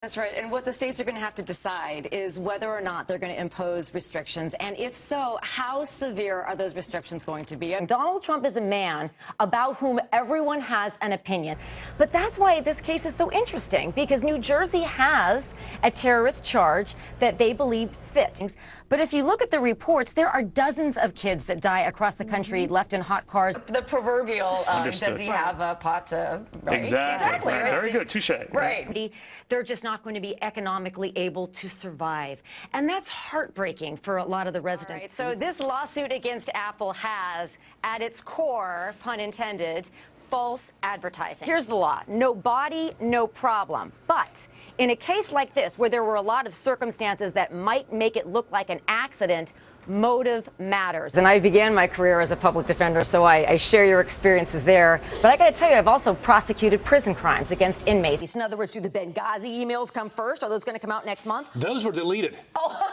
That's right. And what the states are going to have to decide is whether or not they're going to impose restrictions. And if so, how severe are those restrictions going to be? Donald Trump is a man about whom everyone has an opinion. But that's why this case is so interesting, because New Jersey has a terrorist charge that they believe fit. But if you look at the reports, there are dozens of kids that die across the country left in hot cars. The proverbial, does he have a pot to... Right? Exactly. Right. Very good. Touche. Right. They're just not going to be economically able to survive. And that's heartbreaking for a lot of the residents. Right, so this lawsuit against Apple has, at its core, pun intended, false advertising. Here's the law. No body, no problem. But in a case like this, where there were a lot of circumstances that might make it look like an accident, motive matters. And I began my career as a public defender, so I share your experiences there. But I got to tell you, I've also prosecuted prison crimes against inmates. In other words, do the Benghazi emails come first? Are those going to come out next month? Those were deleted. Oh,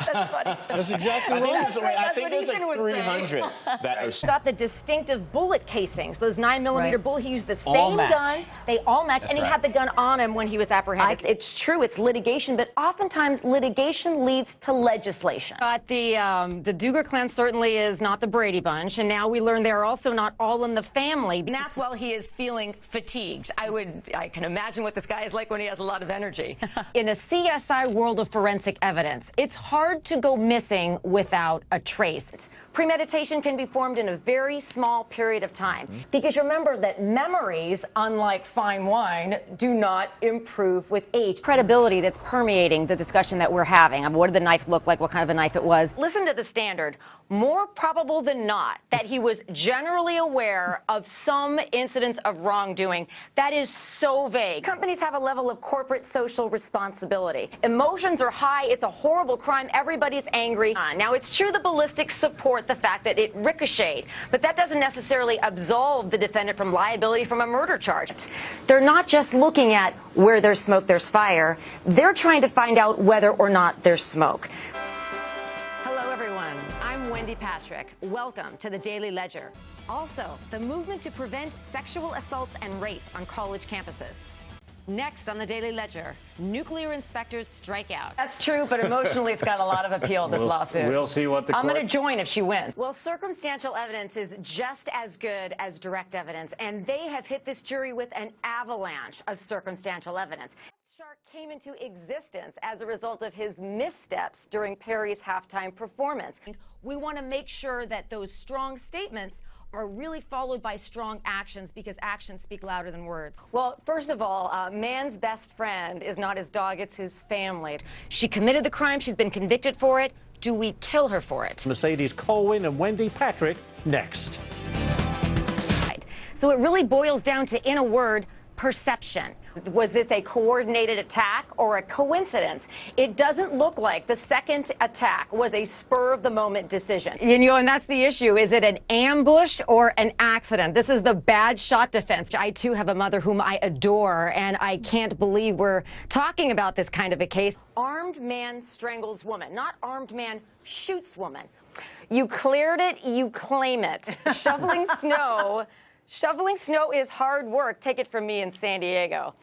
that's funny. That's exactly right. I think there's like 300 that are... Got the distinctive bullet casings, those 9mm bullet. He used the same gun. They all match, and he had the gun on him when he was apprehended. It's true, it's litigation, but oftentimes litigation leads to legislation. But the Duger clan certainly is not the Brady Bunch, and now we learn they're also not all in the family. And that's while he is feeling fatigued. I can imagine what this guy is like when he has a lot of energy. In a CSI world of forensic evidence, it's hard to go missing without a trace. Premeditation can be formed in a very small period of time, because remember that memories, unlike fine wine, do not improve with age. Credibility that's permeating the discussion that we're having of what did the knife look like, what kind of a knife it was. Listen to the standard. More probable than not that he was generally aware of some incidents of wrongdoing. That is so vague. Companies have a level of corporate social responsibility. Emotions are high. It's a horrible crime. Everybody's angry. Now, it's true the ballistics support the fact that it ricocheted, but that doesn't necessarily absolve the defendant from liability from a murder charge. They're not just looking at where there's smoke, there's fire. They're trying to find out whether or not there's smoke. Hello, everyone. I'm Wendy Patrick. Welcome to the Daily Ledger. Also, the movement to prevent sexual assaults and rape on college campuses. Next on the Daily Ledger, nuclear inspectors strike out. That's true, but emotionally it's got a lot of appeal, this lawsuit. We'll see what the I'm going to join if she wins. Well, circumstantial evidence is just as good as direct evidence, and they have hit this jury with an avalanche of circumstantial evidence. Shark came into existence as a result of his missteps during Perry's halftime performance. We want to make sure that those strong statements are really followed by strong actions, because actions speak louder than words. Well, first of all, man's best friend is not his dog, it's his family. She committed the crime, she's been convicted for it. Do we kill her for it? Mercedes Cohen and Wendy Patrick next. So it really boils down to, in a word, perception. Was this a coordinated attack or a coincidence? It doesn't look like the second attack was a spur-of-the-moment decision. And that's the issue. Is it an ambush or an accident? This is the bad shot defense. I, too, have a mother whom I adore, and I can't believe we're talking about this kind of a case. Armed man strangles woman, not armed man shoots woman. You cleared it, you claim it. Shoveling snow. Shoveling snow is hard work. Take it from me in San Diego.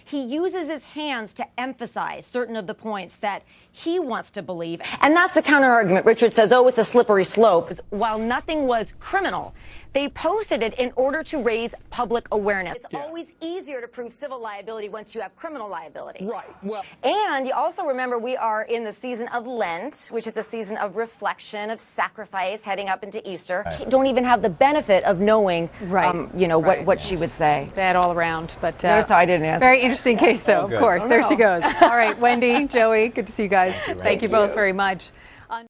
He uses his hands to emphasize certain of the points that he wants to believe. And that's the counter-argument. Richard says, oh, it's a slippery slope. While nothing was criminal, they posted it in order to raise public awareness. It's always easier to prove civil liability once you have criminal liability. Right. Well, and you also remember we are in the season of Lent, which is a season of reflection, of sacrifice, heading up into Easter. Right. Don't even have the benefit of knowing, what she would say. Bad all around, but notice how I didn't answer. Very interesting case, though. Of course. There she goes. All right, Wendy, Joey, good to see you guys. Thank you both very much.